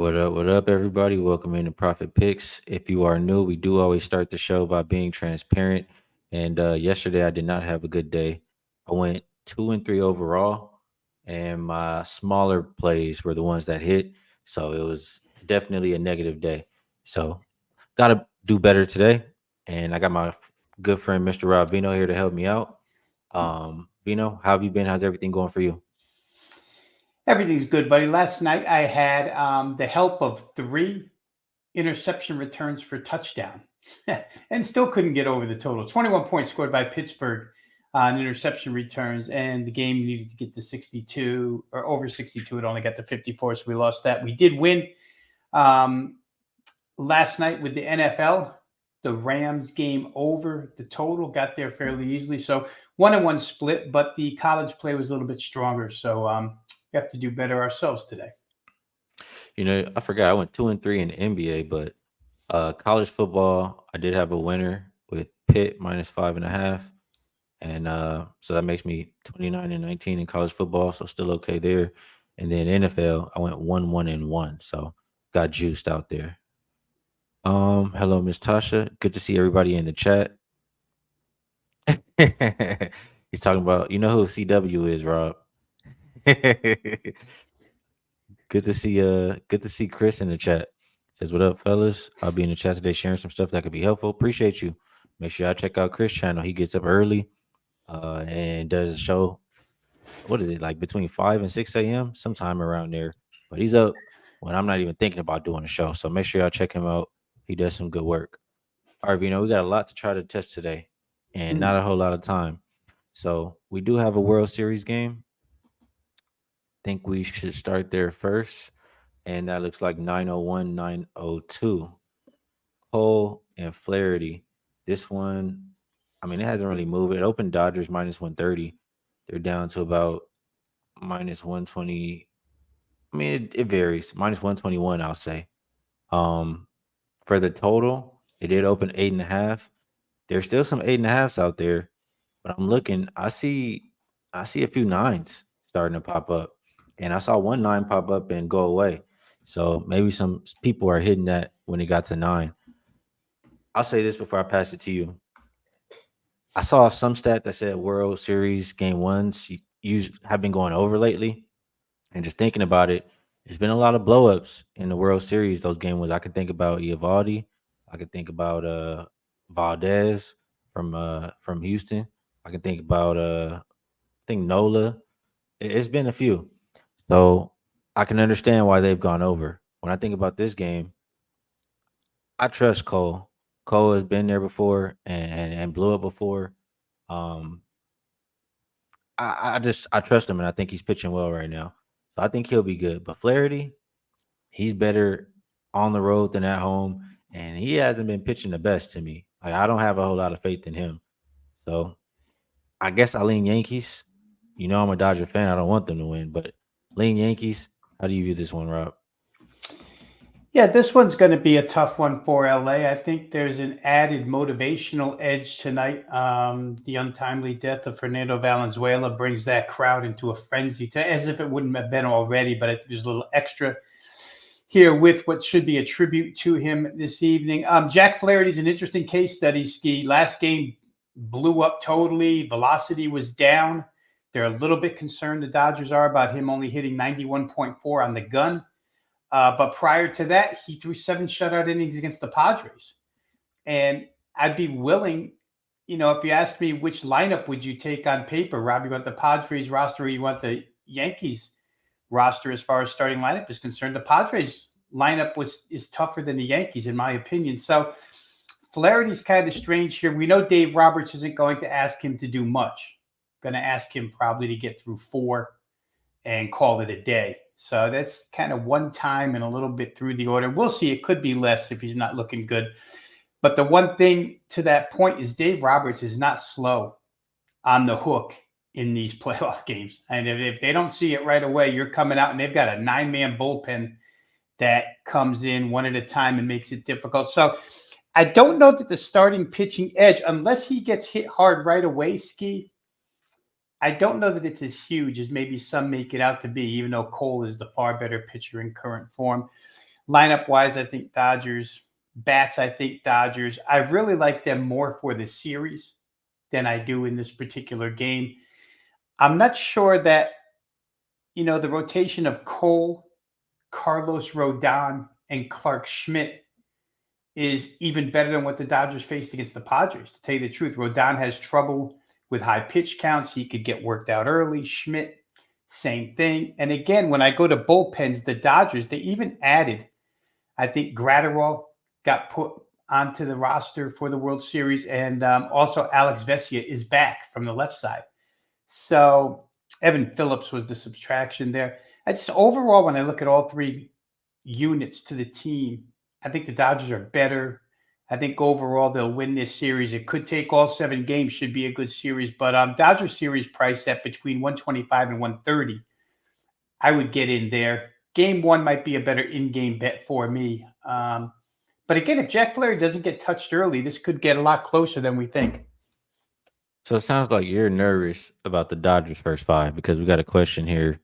What up, everybody? Welcome into Profit Picks. If you are new, we do always start the show by being transparent. And yesterday, I did not have a good day. I went 2-3 overall, and my smaller plays were the ones that hit. So it was definitely a negative day. So got to do better today. And I got my good friend, Mr. Rob Veno, here to help me out. Veno, how have you been? How's everything going for you? Everything's good, buddy. Last night I had the help of three interception returns for touchdown and still couldn't get over the total. 21 points scored by Pittsburgh on interception returns, and the game needed to get to 62 or over 62. It only got to 54, so we lost that. We did win um, last night with the NFL. The Rams game over the total got there fairly easily. So 1-1 split, but the college play was a little bit stronger. So we have to do better ourselves today. I forgot I went 2-3 in the NBA, but college football, I did have a winner with Pitt -5.5, and so that makes me 29-19 in college football, so still okay there. And then NFL, I went 1-1-1, so got juiced out there. Hello, Miss Tasha. Good to see everybody in the chat. He's talking about who CW is, Rob. Good to see Chris in the chat. Says, what up, fellas? I'll be in the chat today sharing some stuff that could be helpful. Appreciate you. Make sure y'all check out Chris' channel. He gets up early and does a show. What is it, like between 5 and 6 a.m. sometime around there. But he's up when I'm not even thinking about doing a show. So make sure y'all check him out. He does some good work. All right, we got a lot to try to touch today and not a whole lot of time. So we do have a World Series game. Think we should start there first. And that looks like 901, 902. Cole and Flaherty. This one, I mean, it hasn't really moved. It opened Dodgers -130. They're down to about -120. I mean, it varies. -121, I'll say. Um, for the total, it did open 8.5. There's still some 8.5s out there, but I'm looking. I see a few nines starting to pop up, and I saw one nine pop up and go away. So maybe some people are hitting that when it got to 9. I'll say this before I pass it to you. I saw some stat that said World Series game ones have been going over lately, and just thinking about it, there's been a lot of blowups in the World Series. Those game ones, I could think about Eovaldi, I could think about Valdez from Houston, I can think about I think Nola. It's been a few, so I can understand why they've gone over. When I think about this game, I trust Cole. Cole has been there before and blew up before. Um, I trust him, and I think he's pitching well right now. So I think he'll be good. But Flaherty, he's better on the road than at home, and he hasn't been pitching the best to me. Like, I don't have a whole lot of faith in him. So I guess I lean Yankees. I'm a Dodger fan. I don't want them to win, but lean Yankees. How do you view this one, Rob? Yeah, this one's going to be a tough one for LA. I think there's an added motivational edge tonight. The untimely death of Fernando Valenzuela brings that crowd into a frenzy today, as if it wouldn't have been already, but I think there's a little extra here with what should be a tribute to him this evening. Jack Flaherty's an interesting case study, Skee. Last game blew up totally. Velocity was down. They're a little bit concerned, the Dodgers are, about him only hitting 91.4 on the gun. But prior to that, he threw 7 shutout innings against the Padres. And I'd be willing, if you asked me which lineup would you take on paper, Rob, you want the Padres roster or you want the Yankees roster as far as starting lineup is concerned? The Padres lineup is tougher than the Yankees, in my opinion. So Flaherty's kind of strange here. We know Dave Roberts isn't going to ask him to do much. Going to ask him probably to get through 4 and call it a day. So that's kind of one time and a little bit through the order. We'll see. It could be less if he's not looking good. But the one thing to that point is Dave Roberts is not slow on the hook in these playoff games. And if they don't see it right away, you're coming out and they've got a 9-man bullpen that comes in one at a time and makes it difficult. So I don't know that the starting pitching edge, unless he gets hit hard right away, Skee, I don't know that it's as huge as maybe some make it out to be, even though Cole is the far better pitcher in current form. Lineup wise, I think Dodgers. Bats, I think Dodgers. I really like them more for the series than I do in this particular game. I'm not sure that, the rotation of Cole, Carlos Rodon, and Clark Schmidt is even better than what the Dodgers faced against the Padres. To tell you the truth, Rodon has trouble with high pitch counts. He could get worked out early. Schmidt, same thing. And again, when I go to bullpens, the Dodgers, they even added, I think Gratterall got put onto the roster for the World Series. And also Alex Vesia is back from the left side. So Evan Phillips was the subtraction there. I just overall, when I look at all three units to the team, I think the Dodgers are better. I think overall they'll win this series. It could take all 7 games, should be a good series. But Dodgers series price at between 125 and 130. I would get in there. Game 1 might be a better in-game bet for me. But again, if Jack Flaherty doesn't get touched early, this could get a lot closer than we think. So it sounds like you're nervous about the Dodgers first 5 because we got a question here.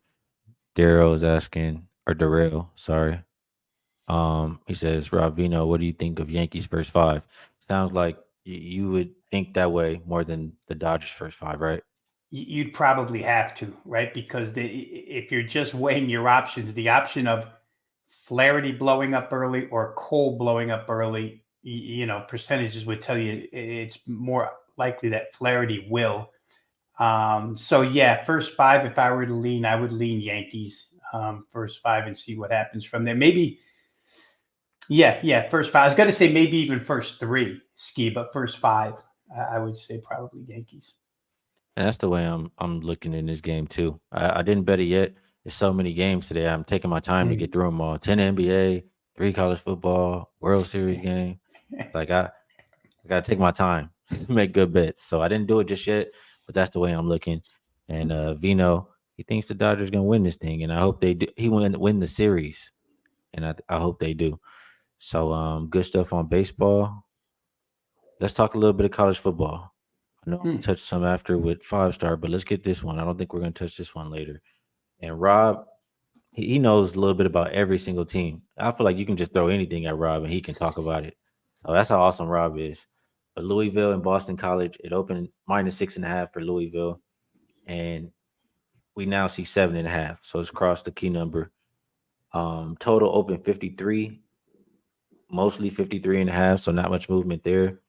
Daryl is asking, or Darrell, sorry. He says, Rob Veno, what do you think of Yankees first 5? Sounds like you would think that way more than the Dodgers first 5, right? You'd probably have to, right? Because if you're just weighing your options, the option of Flaherty blowing up early or Cole blowing up early, percentages would tell you it's more likely that Flaherty will. So yeah, first 5, if I were to lean, I would lean Yankees first 5 and see what happens from there. Maybe, first 5. I was going to say maybe even first 3, Skee, but first 5, I would say probably Yankees. And that's the way I'm looking in this game too. I didn't bet it yet. There's so many games today. I'm taking my time to get through them all. 10 NBA, 3 college football, World Series game. Like I gotta take my time, make good bets. So I didn't do it just yet, but that's the way I'm looking. And Vino, he thinks the Dodgers gonna win this thing, and I hope they do. He win the series, and I hope they do. So good stuff on baseball. Let's talk a little bit of college football. I know I'm gonna touch some after with 5-star, but let's get this one. I don't think we're gonna touch this one later. And Rob, he knows a little bit about every single team. I feel like you can just throw anything at Rob and he can talk about it. So that's how awesome Rob is. But Louisville and Boston College, it opened -6.5 for Louisville. And we now see 7.5. So it's crossed the key number. Total open 53, mostly 53.5. So not much movement there.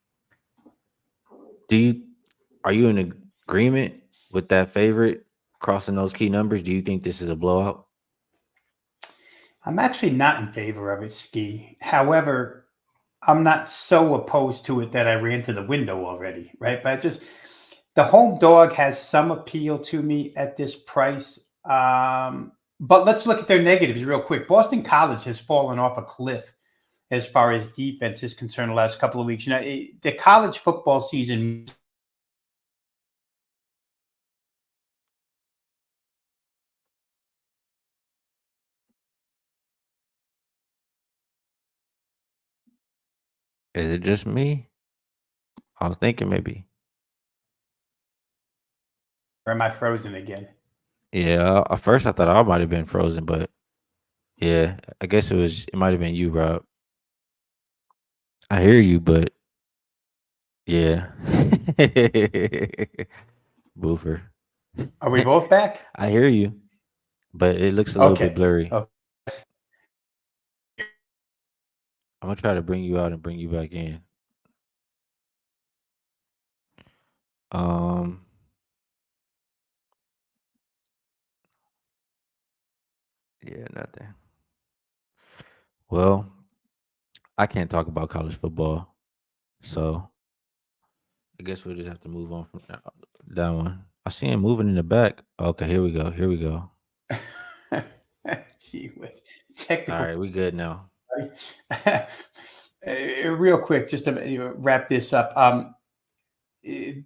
Are you in agreement with that favorite crossing those key numbers? Do you think this is a blowout? I'm actually not in favor of it, Skee. However, I'm not so opposed to it that I ran to the window already, right? But the home dog has some appeal to me at this price. But let's look at their negatives real quick. Boston College has fallen off a cliff as far as defense is concerned the last couple of weeks. The college football season. Is it just me? I was thinking maybe. Or am I frozen again? Yeah, at first I thought I might have been frozen, but yeah, I guess it might have been you, Rob. I hear you, but yeah. Boofer. Are we both back? I hear you, but it looks a little bit blurry. Okay. I'm gonna try to bring you out and bring you back in. Yeah, nothing. Well, I can't talk about college football, so I guess we'll just have to move on from that one. I see him moving in the back. Okay, here we go. Here we go. Gee whiz. All Technical. right, we good now. Real quick, just to wrap this up.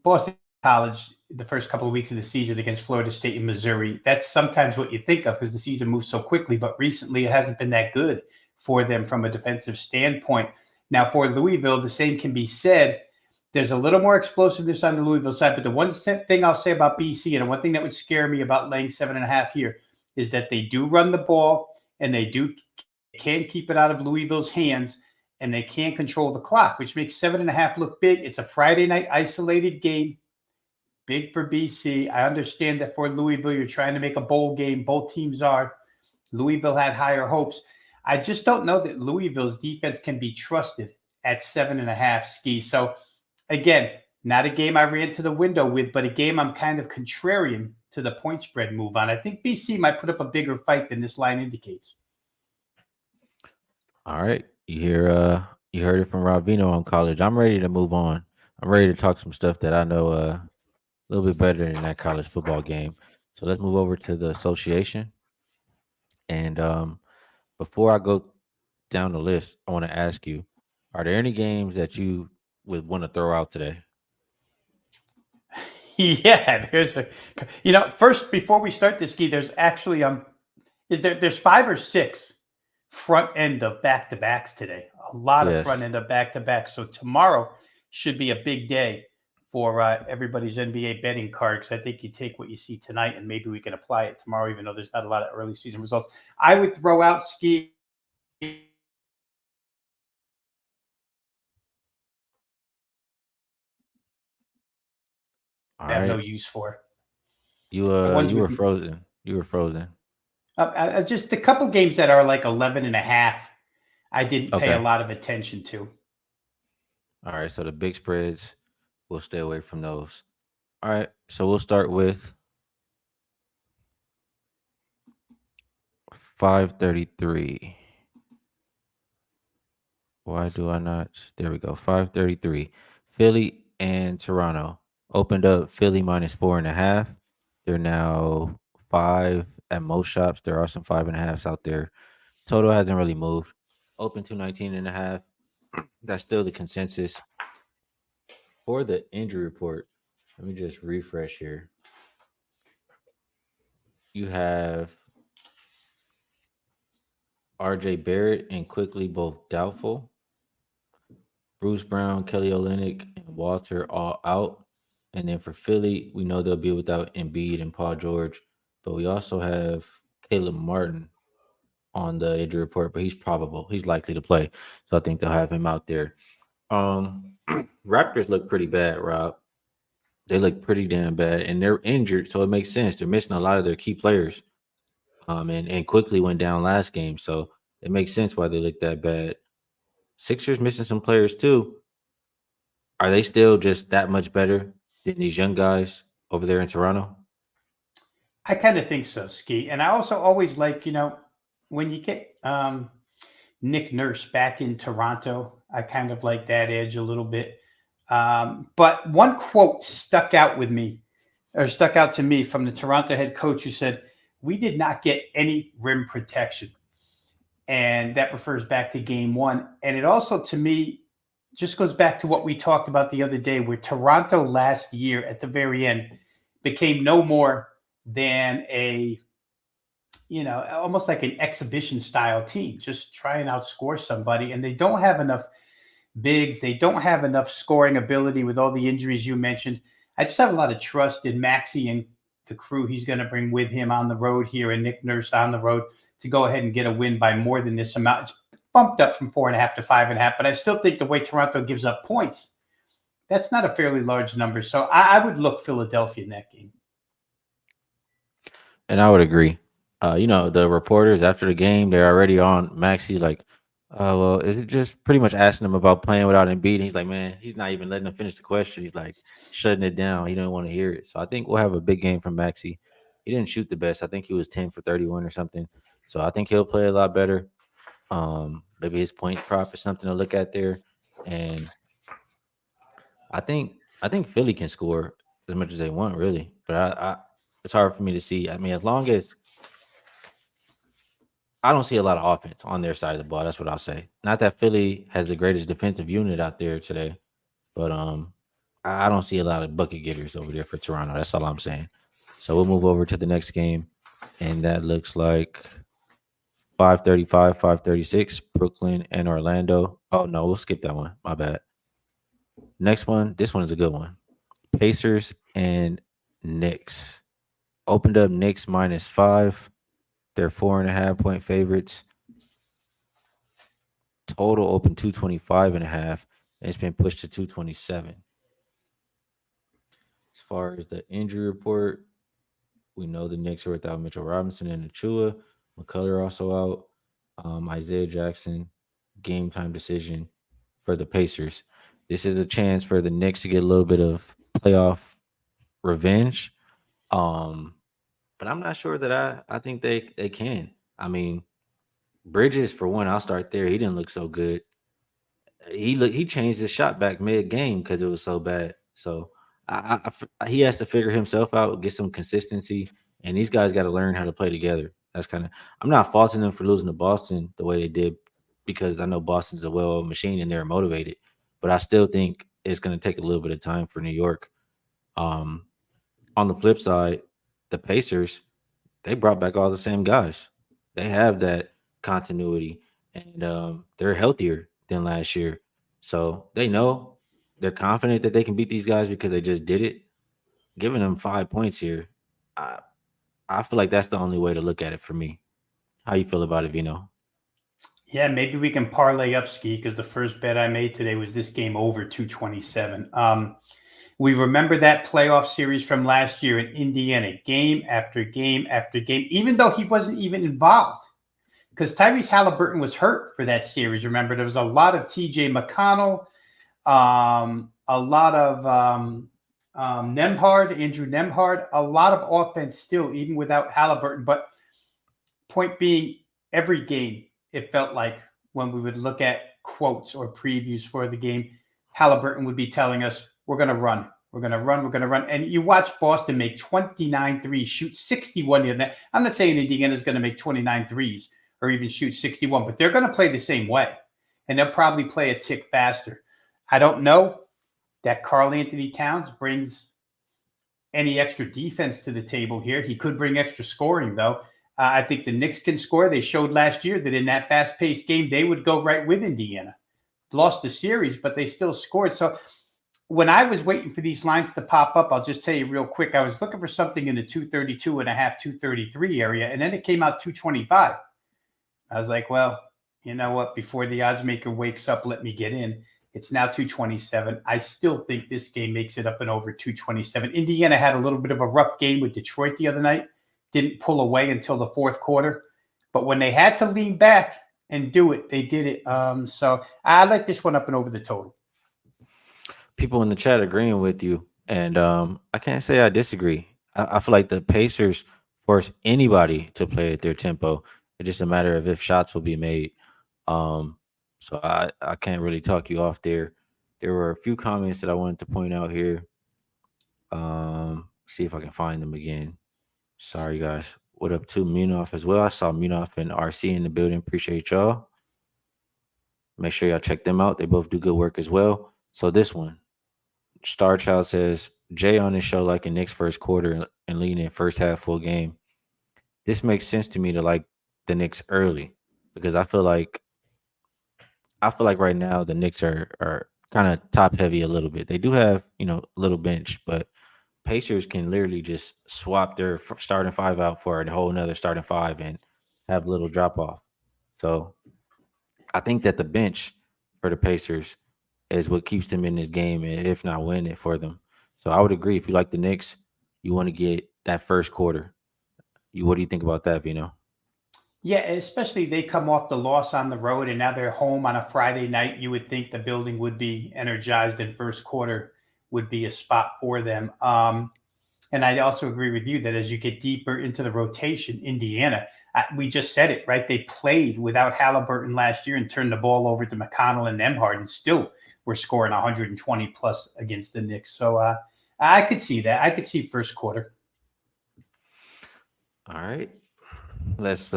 Boston College, the first couple of weeks of the season against Florida State and Missouri, that's sometimes what you think of because the season moves so quickly, but recently it hasn't been that good for them from a defensive standpoint. Now, for Louisville, the same can be said. There's a little more explosiveness on the Louisville side, but the one thing I'll say about BC, and one thing that would scare me about laying 7.5 here, is that they do run the ball and they do can keep it out of Louisville's hands, and they can control the clock, which makes 7.5 look big. It's a Friday night isolated game, big for BC. I understand that for Louisville, you're trying to make a bowl game. Both teams are. Louisville had higher hopes. I just don't know that Louisville's defense can be trusted at 7.5 Skee. So again, not a game I ran to the window with, but a game I'm kind of contrarian to the point spread move on. I think BC might put up a bigger fight than this line indicates. All right. You heard it from Veno on college. I'm ready to move on. I'm ready to talk some stuff that I know a little bit better than that college football game. So let's move over to the association. And before I go down the list, I want to ask you, are there any games that you would want to throw out today? Yeah, first before we start this, Skee, there's actually there's 5 or 6 front end of back to backs today. A lot of front Yes. end of back to backs. So tomorrow should be a big day for everybody's NBA betting card, because I think you take what you see tonight and maybe we can apply it tomorrow, even though there's not a lot of early season results. I would throw out Skee. All I have no right. use for the You ones were with frozen. You were frozen. just a couple games that are like 11.5. I didn't pay a Okay. lot of attention to. All right. So the big spreads, we'll stay away from those. All right. So we'll start with 533. Why do I not? There we go. 533. Philly and Toronto opened up Philly minus 4.5. They're now 5 at most shops. There are some 5.5s out there. Total hasn't really moved. Open to 19.5. That's still the consensus. For the injury report, let me just refresh here. You have RJ Barrett and Quickly both doubtful. Bruce Brown, Kelly Olynyk, and Walter all out. And then for Philly, we know they'll be without Embiid and Paul George, but we also have Caleb Martin on the injury report, but he's probable. He's likely to play. So I think they'll have him out there. Raptors look pretty bad, Rob. They look pretty damn bad, and they're injured, so it makes sense. They're missing a lot of their key players. And quickly went down last game, so it makes sense why they look that bad. Sixers missing some players too. Are they still just that much better than these young guys over there in Toronto? I kind of think so, Skee. And I also always like, when you get Nick Nurse back in Toronto, I kind of like that edge a little bit. But one quote stuck out to me from the Toronto head coach, who said, "We did not get any rim protection." And that refers back to game one. And it also, to me, just goes back to what we talked about the other day, where Toronto last year at the very end became no more than almost like an exhibition style team, just try and outscore somebody. And they don't have enough bigs. They don't have enough scoring ability with all the injuries you mentioned. I just have a lot of trust in Maxey and the crew he's going to bring with him on the road here, and Nick Nurse on the road, to go ahead and get a win by more than this amount. It's bumped up from 4.5 to 5.5, but I still think the way Toronto gives up points, that's not a fairly large number. So I would look Philadelphia in that game. And I would agree. The reporters after the game, they're already on Maxi like, well, is it just pretty much asking him about playing without Embiid? And he's like, man, he's not even letting him finish the question. He's like shutting it down. He didn't want to hear it. So I think we'll have a big game from Maxi. He didn't shoot the best. I think he was 10 for 31 or something. So I think he'll play a lot better. Maybe his point prop is something to look at there. And I think Philly can score as much as they want, really. But I it's hard for me to see. I mean, as long as I don't see a lot of offense on their side of the ball, that's what I'll say. Not that Philly has the greatest defensive unit out there today, but I don't see a lot of bucket getters over there for Toronto. That's all I'm saying. So we'll move over to the next game, and that looks like 535, 536, Brooklyn and Orlando. Oh no, we'll skip that one. My bad. Next one, this one is a good one. Pacers and Knicks. Opened up Knicks -5. They're 4.5 point favorites. total opened 225 and a half, and it's been pushed to 227. As far as the injury report, we know the Knicks are without Mitchell Robinson and Achua. McCullough also out. Isaiah Jackson, game time decision for the Pacers. This is a chance for the Knicks to get a little bit of playoff revenge. Um, but I'm not sure that I think they can. I mean, Bridges for one, I'll start there. He didn't look so good. He changed his shot back mid game because it was so bad. So he has to figure himself out, get some consistency, and these guys got to learn how to play together. That's kind of I'm not faulting them for losing to Boston the way they did because I know Boston's a well-oiled machine and they're motivated, but I still think it's going to take a little bit of time for New York. Um, on the flip side, the Pacers they brought back all the same guys. They have that continuity, and they're healthier than last year. So they know they're confident that they can beat these guys because they just did it. Giving them 5 points here, I, I feel like that's the only way to look at it for me. How you feel about it, Vino? Yeah, maybe we can parlay up Ski because the first bet I made today was this game over 227. We remember that playoff series from last year in Indiana, game after game after game, even though he wasn't even involved because Tyrese Halliburton was hurt for that series. Remember, there was a lot of TJ McConnell, a lot of Andrew Nemhard, a lot of offense still, even without Halliburton. But point being, every game, it felt like when we would look at quotes or previews for the game, Halliburton would be telling us, we're going to run. We're going to run. We're going to run. And you watch Boston make 29 threes, shoot 61 in that. I'm not saying Indiana is going to make 29 threes or even shoot 61, but they're going to play the same way. And they'll probably play a tick faster. I don't know that Karl Anthony Towns brings any extra defense to the table here. He could bring extra scoring, though. I think the Knicks can score. They showed last year that in that fast-paced game, they would go right with Indiana. Lost the series, but they still scored. So when I was waiting for these lines to pop up, I'll just tell you real quick, I was looking for something in the 232 and a half, 233 area, and then it came out 225. I was like, well, you know what? Before the odds maker wakes up, let me get in. It's now 227. I still think this game makes it up and over 227. Indiana had a little bit of a rough game with Detroit the other night. Didn't pull away until the fourth quarter. But when they had to lean back and do it, they did it. So I like this one up and over the total. People in the chat agreeing with you, and I can't say I disagree. I feel like the Pacers force anybody to play at their tempo. It's just a matter of if shots will be made. Um, so I can't really talk you off there. There were a few comments that I wanted to point out here. See if I can find them again. Sorry, guys. What up to Munoz as well? I saw Munoz and RC in the building. Appreciate y'all. Make sure y'all check them out. They both do good work as well. So this one, Star Child says Jay on his show like in Knicks first quarter and lean in first half full game. This makes sense to me to like the Knicks early because I feel like right now the Knicks are kind of top heavy a little bit. They do have a little bench, but Pacers can literally just swap their starting five out for a whole another starting five and have little drop off. So I think that the bench for the Pacers is what keeps them in this game, and if not win it for them. So I would agree. If you like the Knicks, you want to get that first quarter. What do you think about that, Vino? Yeah, especially they come off the loss on the road and now they're home on a Friday night. You would think the building would be energized and first quarter would be a spot for them. And I also agree with you that as you get deeper into the rotation, Indiana, we just said it, right? They played without Halliburton last year and turned the ball over to McConnell and Nemhard and still were scoring 120 plus against the Knicks. So I could see that. I could see first quarter. All right. Let's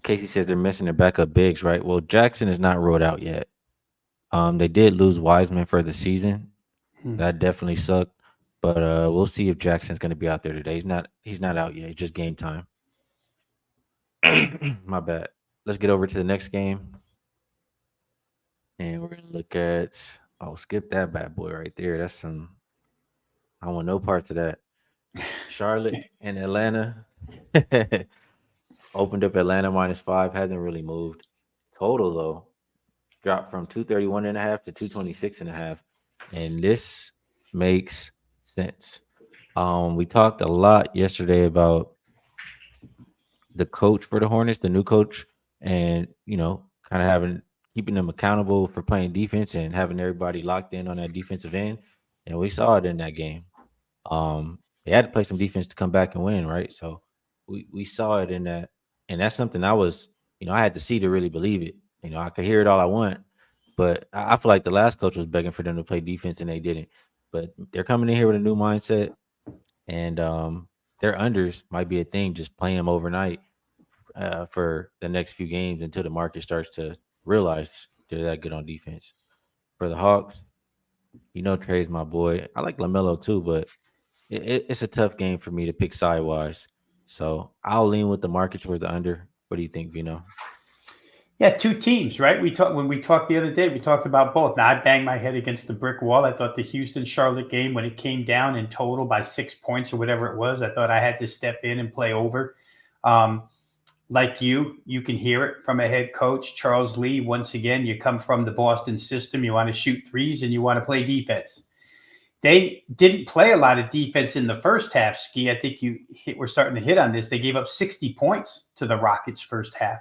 Casey says they're missing their backup bigs, right? Well, Jackson is not ruled out yet. They did lose Wiseman for the season. That definitely sucked. But we'll see if Jackson's going to be out there today. He's not out yet. It's just game time. My bad. Let's get over to the next game. And we're going to look at skip that bad boy right there. That's some I want no parts of that. Charlotte and Atlanta. Opened up Atlanta -5, hasn't really moved. Total though dropped from 231.5 to 226.5, and this makes sense. We talked a lot yesterday about the coach for the Hornets, the new coach, and kind of having keeping them accountable for playing defense and having everybody locked in on that defensive end. And we saw it in that game. They had to play some defense to come back and win, right? So we saw it in that, and that's something I had to see to really believe it. I could hear it all I want, but I feel like the last coach was begging for them to play defense and they didn't. But they're coming in here with a new mindset, and their unders might be a thing. Just play them overnight for the next few games until the market starts to realize they're that good on defense. For the Hawks, Trey's my boy. I like LaMelo too, but it's a tough game for me to pick sidewise. So I'll lean with the market towards the under. What do you think, Vino? Yeah, two teams, right? When we talked the other day, we talked about both. Now I banged my head against the brick wall. I thought the Houston Charlotte game, when it came down in total by 6 points or whatever it was, I thought I had to step in and play over. Like you can hear it from a head coach, Charles Lee. Once again, you come from the Boston system. You want to shoot threes and you want to play defense. They didn't play a lot of defense in the first half, Skee. I think we're starting to hit on this. They gave up 60 points to the Rockets first half.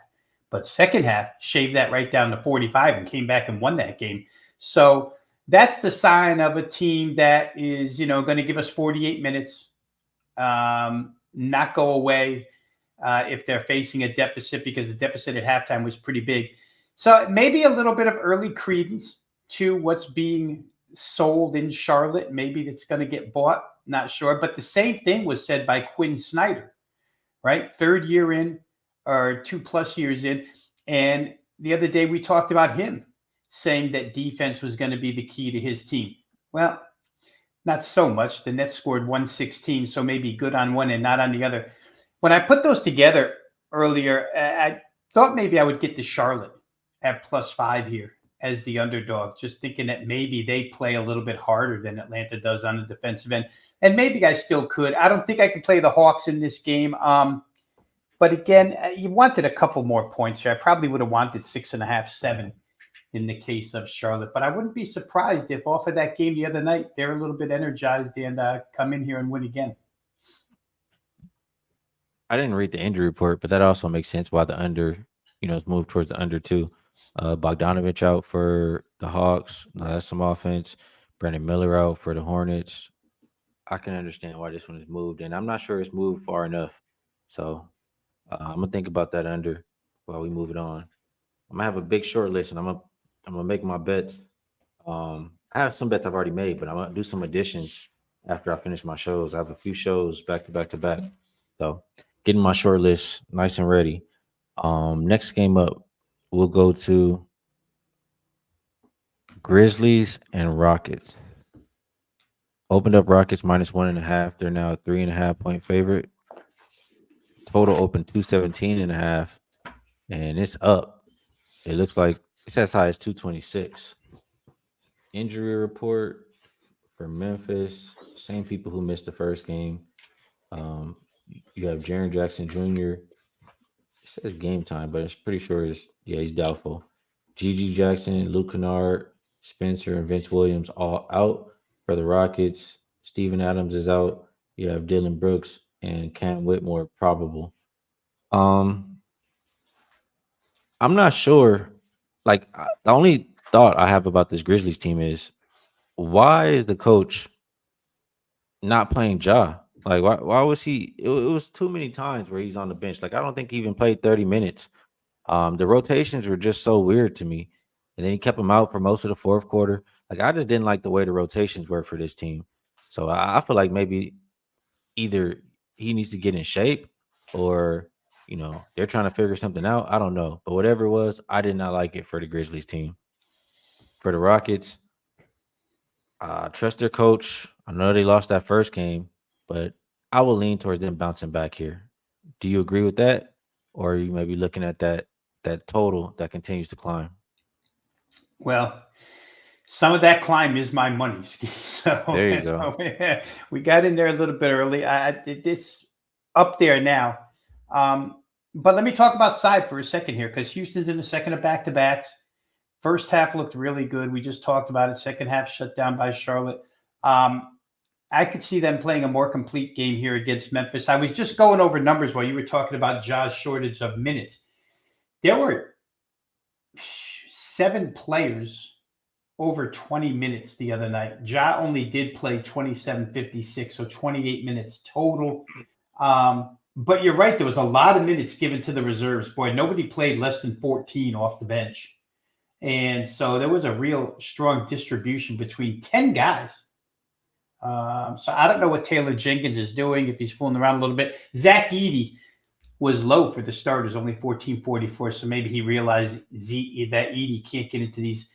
But second half, shaved that right down to 45 and came back and won that game. So that's the sign of a team that is, going to give us 48 minutes, not go away if they're facing a deficit, because the deficit at halftime was pretty big. So maybe a little bit of early credence to what's being sold in Charlotte. Maybe it's going to get bought, not sure. But the same thing was said by Quinn Snyder, right? Third year in, or 2+ years in. And the other day we talked about him saying that defense was going to be the key to his team. Well, not so much. The Nets scored 116, so maybe good on one and not on the other. When I put those together earlier, I thought maybe I would get to Charlotte at +5 here as the underdog, just thinking that maybe they play a little bit harder than Atlanta does on the defensive end. And maybe I still could. I don't think I could play the Hawks in this game. But again, you wanted a couple more points here. I probably would have wanted 6.5, 7 in the case of Charlotte. But I wouldn't be surprised if off of that game the other night, they're a little bit energized and come in here and win again. I didn't read the injury report, but that also makes sense why the under, is moved towards the under too. Bogdanovich out for the Hawks. That's some offense. Brandon Miller out for the Hornets. I can understand why this one is moved, and I'm not sure it's moved far enough. So I'm gonna think about that under while we move it on. I'm gonna have a big short list, and I'm gonna make my bets. I have some bets I've already made, but I'm gonna do some additions after I finish my shows. I have a few shows back to back to back, so getting my short list nice and ready. Next game up, we'll go to Grizzlies and Rockets. Opened up Rockets -1.5. They're now a 3.5-point favorite. Total open 217.5, and it's up. It looks like it's as high as 226. Injury report for Memphis. Same people who missed the first game. You have Jaren Jackson Jr. It says game time, but it's pretty sure he's doubtful. Gigi Jackson, Luke Kennard, Spencer, and Vince Williams all out for the Rockets. Steven Adams is out. You have Dylan Brooks and Cam Whitmore probable. I'm not sure. Like, the only thought I have about this Grizzlies team is, why is the coach not playing Ja? Like, why was he? It was too many times where he's on the bench. Like, I don't think he even played 30 minutes. The rotations were just so weird to me. And then he kept him out for most of the fourth quarter. Like, I just didn't like the way the rotations were for this team. So I feel like maybe either he needs to get in shape, or they're trying to figure something out. I don't know. But whatever it was, I did not like it for the Grizzlies team. For the Rockets, trust their coach. I know they lost that first game, but I will lean towards them bouncing back here. Do you agree with that? Or are you maybe looking at that total that continues to climb? Well, some of that climb is my money, Skee. So, There you go. we got in there a little bit early. It's up there now. But let me talk about side for a second here, because Houston's in the second of back-to-backs. First half looked really good. We just talked about it. Second half shut down by Charlotte. I could see them playing a more complete game here against Memphis. I was just going over numbers while you were talking about Ja's shortage of minutes. There were 7 players over 20 minutes the other night. Ja only did play 27:56, so 28 minutes total. But you're right, there was a lot of minutes given to the reserves. Boy, nobody played less than 14 off the bench. And so there was a real strong distribution between 10 guys. So I don't know what Taylor Jenkins is doing, if he's fooling around a little bit. Zach Edey was low for the starters, only 14:44. So maybe he realized that Edey can't get into these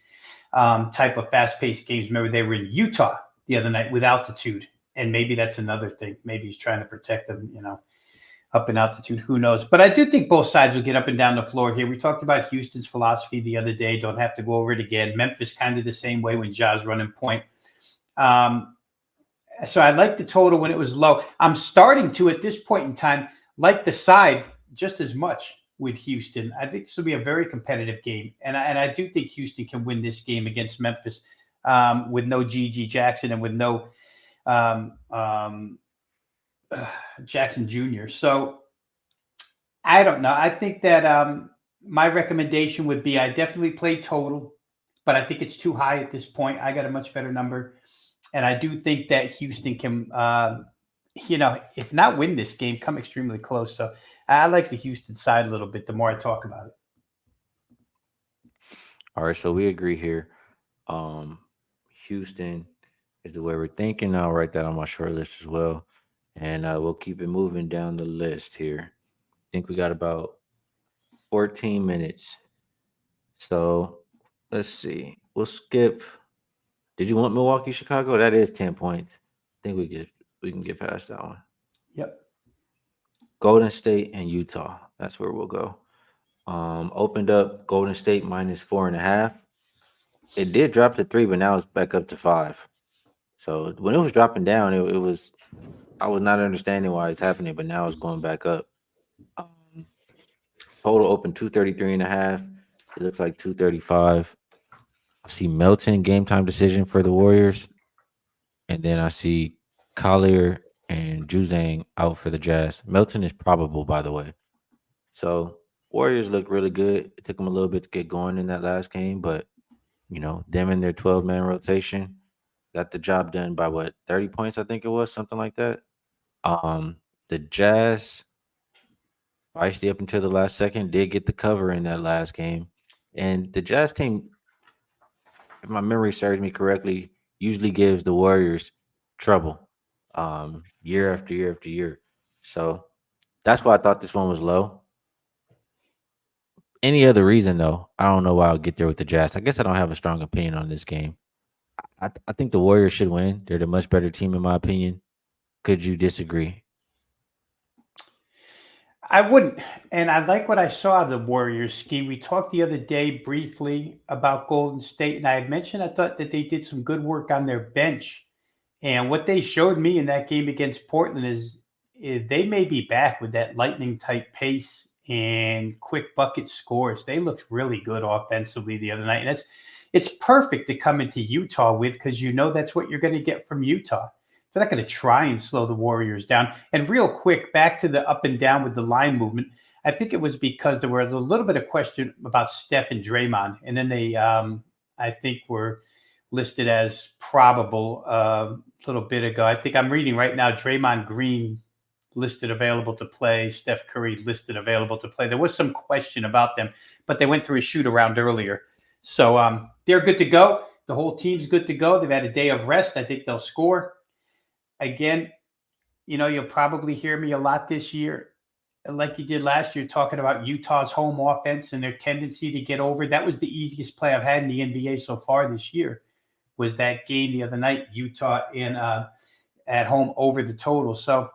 type of fast-paced games. Remember, they were in Utah the other night with altitude, and maybe that's another thing. Maybe he's trying to protect them, up in altitude. Who knows? But I do think both sides will get up and down the floor here. We talked about Houston's philosophy the other day. Don't have to go over it again. Memphis kind of the same way when Ja's running point. So I like the total when it was low. I'm starting to, at this point in time, like the side just as much with Houston. I think this will be a very competitive game. And I do think Houston can win this game against Memphis with no G.G. Jackson and with no Jackson Jr. So I don't know. I think that my recommendation would be I definitely play total, but I think it's too high at this point. I got a much better number. And I do think that Houston can, if not win this game, come extremely close. So I like the Houston side a little bit the more I talk about it. All right, so we agree here. Houston is the way we're thinking. I'll write that on my short list as well. And we'll keep it moving down the list here. I think we got about 14 minutes. So let's see. We'll skip. Did you want Milwaukee, Chicago? That is 10 points. I think we can get past that one. Yep. Golden State and Utah. That's where we'll go. Opened up Golden State minus 4.5. It did drop to 3, but now it's back up to 5. So when it was dropping down, it was I was not understanding why it's happening, but now it's going back up. Total open 233.5. It looks like 235. I see Melton game time decision for the Warriors. And then I see Collier and Juzang out for the Jazz. Melton is probable, by the way. So Warriors look really good. It took them a little bit to get going in that last game, but them in their 12-man rotation got the job done by 30 points, I think it was, something like that. The Jazz, feisty up until the last second, did get the cover in that last game. And the Jazz team, if my memory serves me correctly, usually gives the Warriors trouble year after year after year. So that's why I thought this one was low. Any other reason, though, I don't know why I'll get there with the Jazz. I guess I don't have a strong opinion on this game. I think the Warriors should win. They're the much better team, in my opinion. Could you disagree? I wouldn't. And I like what I saw of the Warriors, Skee. We talked the other day briefly about Golden State, and I had mentioned I thought that they did some good work on their bench. And what they showed me in that game against Portland is they may be back with that lightning type pace and quick bucket scores. They looked really good offensively the other night. And it's perfect to come into Utah with, because that's what you're going to get from Utah. They're not going to try and slow the Warriors down. And real quick, back to the up and down with the line movement. I think it was because there was a little bit of question about Steph and Draymond. And then they, I think, were listed as probable a little bit ago. I think I'm reading right now, Draymond Green listed available to play, Steph Curry listed available to play. There was some question about them, but they went through a shoot around earlier. So they're good to go. The whole team's good to go. They've had a day of rest. I think they'll score. Again, you'll probably hear me a lot this year, like you did last year, talking about Utah's home offense and their tendency to get over. That was the easiest play I've had in the NBA so far this year, was that game the other night, Utah at home over the total. So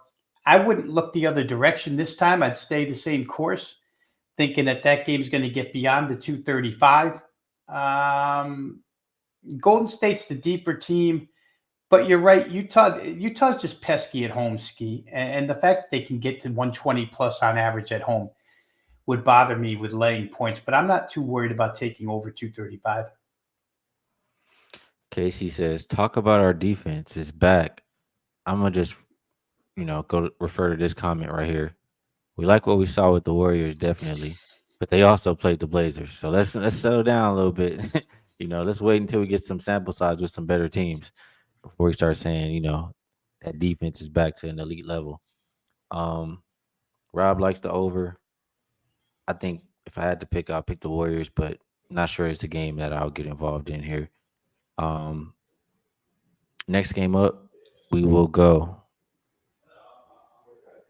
I wouldn't look the other direction this time. I'd stay the same course, thinking that game is going to get beyond the 235. Golden State's the deeper team. But you're right. Utah's just pesky at home, Skee. And the fact that they can get to 120 plus on average at home would bother me with laying points, but I'm not too worried about taking over 235. Casey says, talk about our defense. It's back. I'm gonna just, go refer to this comment right here. We like what we saw with the Warriors, definitely, but they also played the Blazers. So let's settle down a little bit. Let's wait until we get some sample size with some better teams before we start saying, that defense is back to an elite level. Um, Rob likes the over. I think if I had to pick, I'll pick the Warriors, but not sure it's a game that I'll get involved in here. Um, Next game up, we will go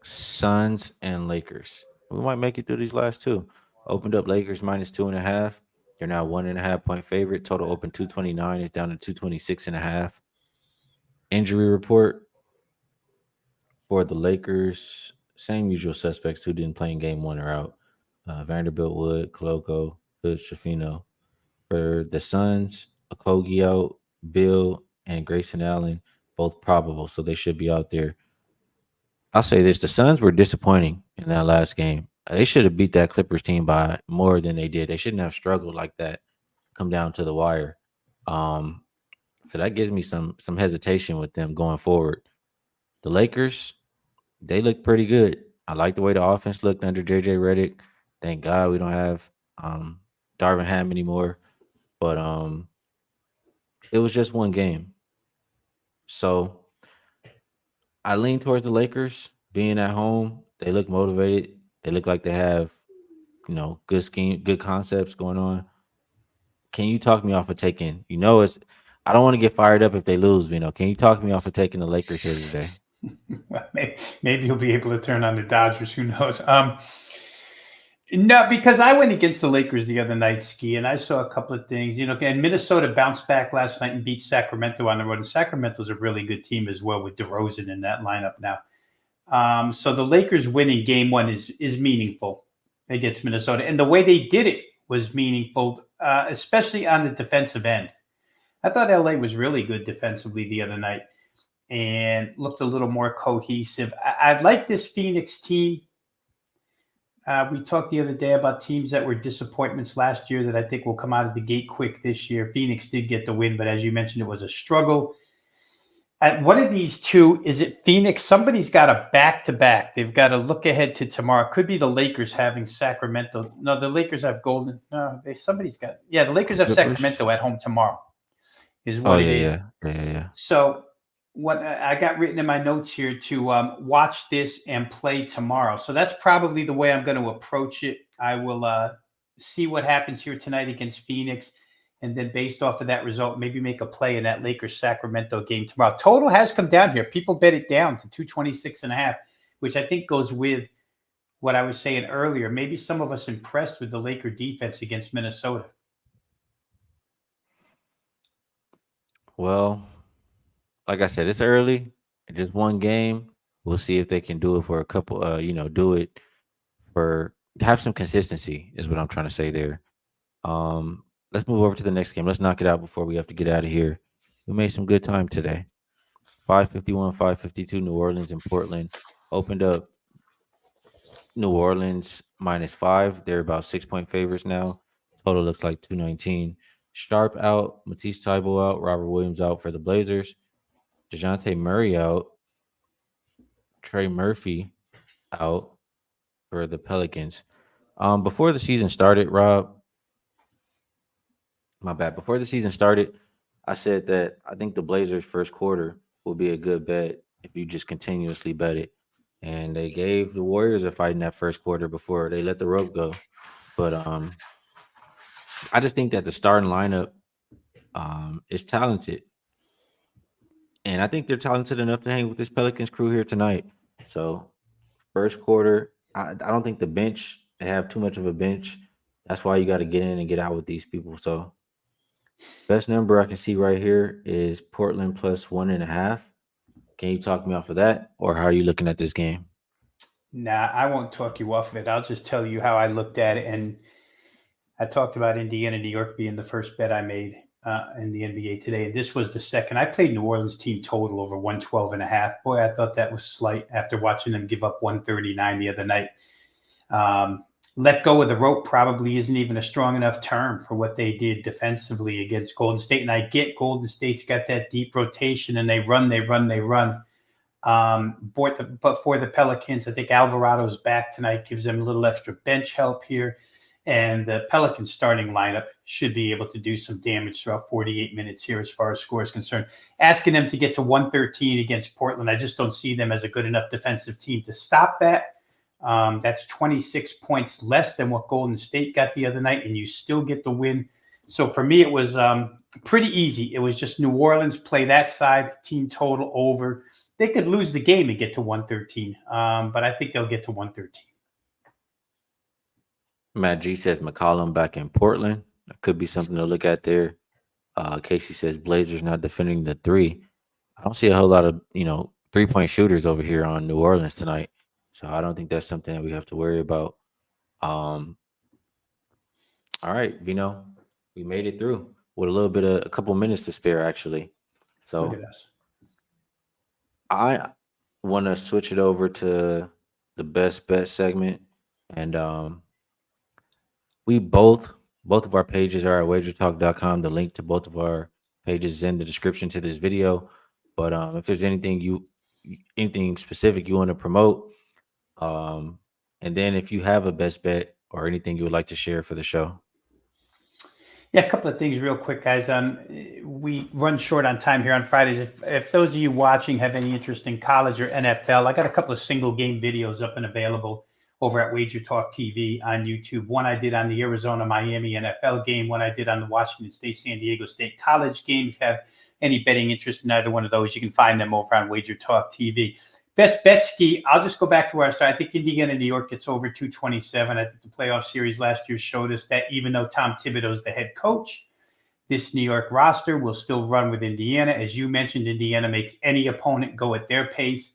Suns and Lakers. We might make it through these last two. Opened up Lakers -2.5. They're now 1.5 point favorite. Total open 229 is down to 226.5. Injury report for the Lakers. Same usual suspects who didn't play in game one are out. Vanderbilt, Wood, Koloko, Hood, Shafino. For the Suns, Okogie out, Bill and Grayson Allen, both probable, so they should be out there. I'll say this: the Suns were disappointing in that last game. They should have beat that Clippers team by more than they did. They shouldn't have struggled like that, come down to the wire. Um, so that gives me some hesitation with them going forward. The Lakers, they look pretty good. I like the way the offense looked under JJ Redick. Thank God we don't have Darvin Ham anymore. But it was just one game. So I lean towards the Lakers being at home. They look motivated. They look like they have, good scheme, good concepts going on. Can you talk me off of taking, it's I don't want to get fired up if they lose, Can you talk me off of taking the Lakers here today? Well, maybe you'll be able to turn on the Dodgers. Who knows? No, because I went against the Lakers the other night, Skee, and I saw a couple of things. And Minnesota bounced back last night and beat Sacramento on the road. And Sacramento's a really good team as well with DeRozan in that lineup now. So the Lakers winning game one is meaningful against Minnesota. And the way they did it was meaningful, especially on the defensive end. I thought LA was really good defensively the other night and looked a little more cohesive. I like this Phoenix team. We talked the other day about teams that were disappointments last year that I think will come out of the gate quick this year. Phoenix did get the win, but as you mentioned, it was a struggle. At one of these two, is it Phoenix? Somebody's got a back-to-back. They've got to look ahead to tomorrow. Could be the Lakers having Sacramento. No, the Lakers have Golden. No, the Lakers have Sacramento at home tomorrow is what it is. Yeah. So what I got written in my notes here to watch this and play tomorrow. So that's probably the way I'm going to approach it. I will see what happens here tonight against Phoenix. And then based off of that result, maybe make a play in that Lakers-Sacramento game tomorrow. Total has come down here. People bet it down to 226.5, which I think goes with what I was saying earlier. Maybe some of us impressed with the Laker defense against Minnesota. Well, like I said, it's early. Just one game. We'll see if they can do it for a couple. Do it for have some consistency is what I'm trying to say there. Let's move over to the next game. Let's knock it out before we have to get out of here. We made some good time today. 551, 552, New Orleans and Portland. Opened up New Orleans -5. They're about 6 point favorites now. Total looks like 219. Sharp out, Matisse Thybulle out, Robert Williams out for the Blazers. DeJounte Murray out, Trey Murphy out for the Pelicans. Before the season started, Rob, my bad. Before the season started, I said that I think the Blazers' first quarter will be a good bet if you just continuously bet it. And they gave the Warriors a fight in that first quarter before they let the rope go. But I just think that the starting lineup is talented. And I think they're talented enough to hang with this Pelicans crew here tonight. So first quarter, I don't think the bench, they have too much of a bench. That's why you got to get in and get out with these people. So best number I can see right here is Portland +1.5. Can you talk me off of that? Or how are you looking at this game? Nah, I won't talk you off of it. I'll just tell you how I looked at it. And I talked about Indiana, New York being the first bet I made in the NBA today. And this was the second. I played New Orleans team total over 112.5. Boy, I thought that was slight after watching them give up 139 the other night. let go of the rope probably isn't even a strong enough term for what they did defensively against Golden State. And I get Golden State's got that deep rotation and they run, they run, they run. But for the Pelicans, I think Alvarado's back tonight, gives them a little extra bench help here. And the Pelicans starting lineup should be able to do some damage throughout 48 minutes here as far as score is concerned. Asking them to get to 113 against Portland, I just don't see them as a good enough defensive team to stop that. That's 26 points less than what Golden State got the other night, and you still get the win. So for me, it was pretty easy. It was just New Orleans play that side, team total over. They could lose the game and get to 113, but I think they'll get to 113. Matt G says McCollum back in Portland. That could be something to look at there. Casey says Blazers not defending the three. I don't see a whole lot of 3-point shooters over here on New Orleans tonight, so I don't think that's something that we have to worry about. All right, Vino, we made it through with a couple minutes to spare actually. So Look at us. I want to switch it over to the best bet segment, and we both of our pages are at wagertalk.com. The link to both of our pages is in the description to this video. But if there's anything specific you want to promote, and then if you have a best bet or anything you would like to share for the show. Yeah, a couple of things real quick, guys. We run short on time here on Fridays. If those of you watching have any interest in college or NFL, I got a couple of single game videos up and available over at Wagertalk TV on YouTube. One I did on the Arizona-Miami NFL game. One I did on the Washington State-San Diego State college game. If you have any betting interest in either one of those, you can find them over on Wagertalk TV. Best bet, Skee. I'll just go back to where I started. I think Indiana, New York gets over 227. I think the playoff series last year showed us that even though Tom Thibodeau's the head coach, this New York roster will still run with Indiana. As you mentioned, Indiana makes any opponent go at their pace.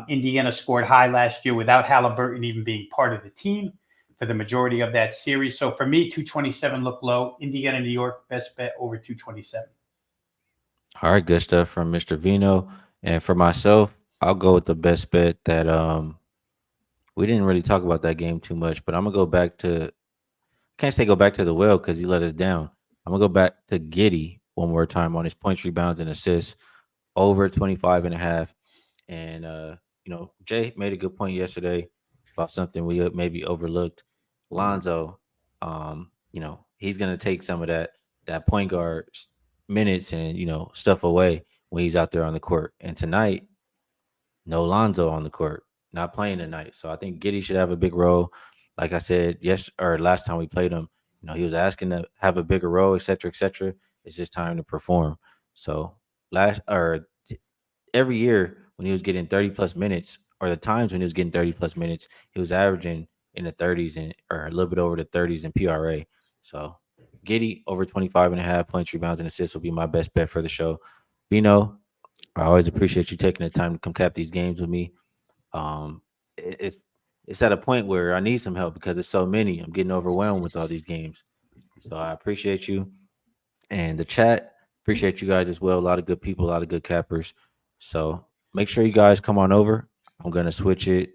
Indiana scored high last year without Halliburton even being part of the team for the majority of that series. So for me, 227 look low. Indiana, New York, best bet over 227. All right, good stuff from Mr. Vino. And for myself, I'll go with the best bet that we didn't really talk about that game too much, but I'm gonna go back to can't say go back to the well because he let us down. I'm gonna go back to Giddey one more time on his points, rebounds, and assists over 25.5. And Jay made a good point yesterday about something we maybe overlooked. Lonzo, he's gonna take some of that point guard minutes and stuff away when he's out there on the court. And tonight, no Lonzo on the court, not playing tonight. So I think Giddey should have a big role. Like I said, last time we played him, he was asking to have a bigger role, et cetera, et cetera. It's just time to perform. So every year when he was getting 30 plus minutes, or the times when he was getting 30 plus minutes, he was averaging in the 30s or a little bit over the 30s in PRA. So Giddey over 25.5 points, rebounds, and assists will be my best bet for the show. Vino, I always appreciate you taking the time to come cap these games with me. It's at a point where I need some help because there's so many. I'm getting overwhelmed with all these games. So I appreciate you. And the chat, appreciate you guys as well. A lot of good people, a lot of good cappers. So make sure you guys come on over. I'm going to switch it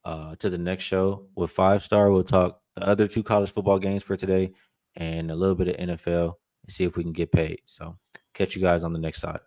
to the next show with 5-star. We'll talk the other 2 college football games for today and a little bit of NFL and see if we can get paid. So catch you guys on the next side.